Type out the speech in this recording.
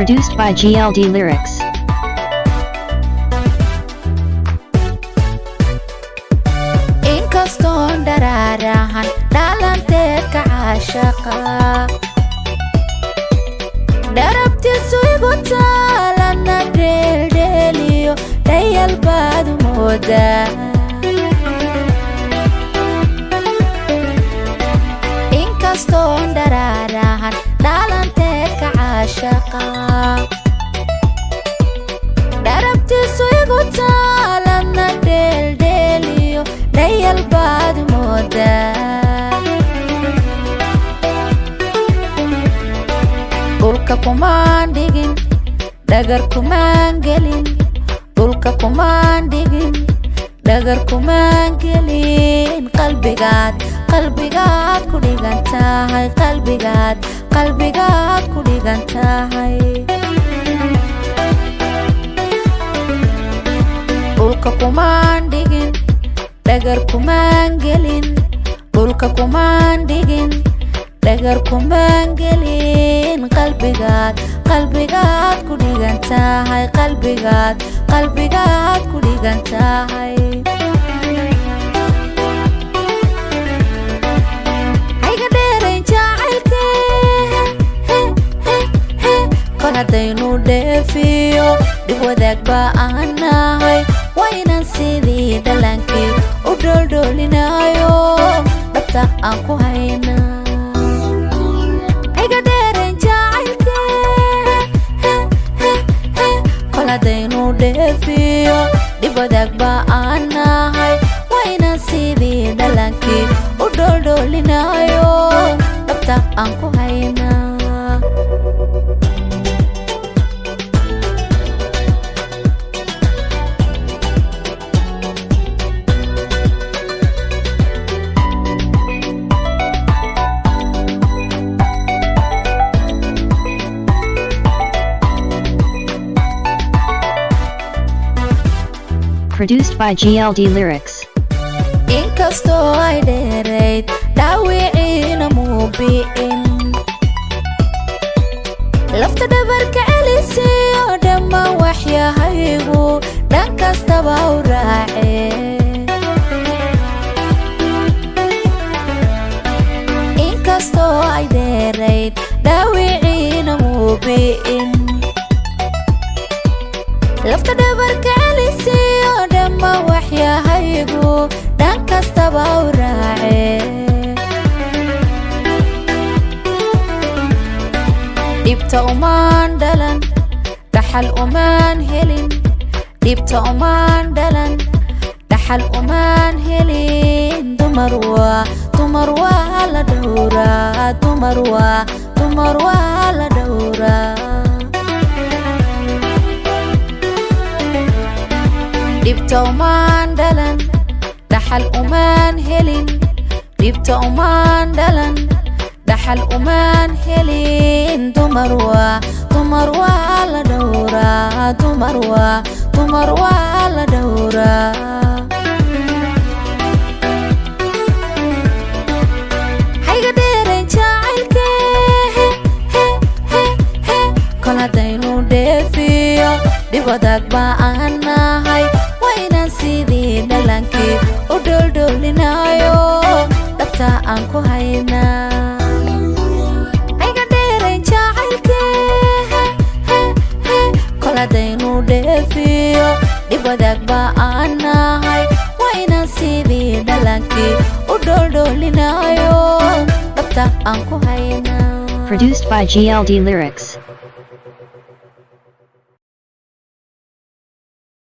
Produced by GLD Lyrics. Inkastoon daraarahan dhalanteedka caashaqa dharabtiisu igu taalana dheeldheeliyo dhayal baad moodaa inkastoon daraarahan dhalanteedka caashaqa dharabtiisu igu taalana dheeldheeliyo dhayal baad moodaa dhulka kumaan dhigin dhagar kumaan gelin dhulka kumaan dhigin dhagar kumaan gelin qalbigaad ku dhigan tahay qalbigaad ku dhigan tahay dhulka kumaan dhigin dhagar kumaan gelin dhulka kumaan dhigin dhagar kumaan gelin qalbigaad ku dhigan tahay qalbigaad ku dhigan tahay ayga dheerayn jacaylkee kol haddaynu dheefiyo dhib wadaag baa aan nahay waynan sidii dhalankii u dholdhoolinayo dhabta aan ku haynaa hadaynu dheefiyo dhib wadaag baa aan nahay waynan sidii dhalankii u dholdhoolinayo dhabta aan ku haynaa Produced by GLD Lyrics. Inkastoo ay dheerayd dhaawiciina muubi'in lafta dhabarka celisiyo dhammaan waxyahaygu dhan kastaba u raacee inkastoo ay dheerayd dhaawiciina muubi'in lafta dhabarka celisiyo dhammaan waxyahaygu dhan kastaba u raacee dhibta umaan dhalan dhaxal umaan helin dhibta umaan dhalan dhaxal umaan helin dumar waa la dhowraa dumar waa la dhowraa dhibta umaan dhalan dhaxal umaan helin dhibta umaan dhalan dhaxal umaan helin dumar waa la dhowraa dumar waa la dhowraa hayga dheerayn jacaylkee kol haddaynu dheefiyo dhib wadaag baa aan nahay waynan sidii dhalankii u dholdhoolinayo dhabta aan ku haynaa ayga dheerayn jacaylkee kol haddaynu dheefiyo dhib wadaag baa aan nahay waynan sidii dhalankii u dholdhoolinayo dhabta aan ku haynaa Produced by GLD Lyrics.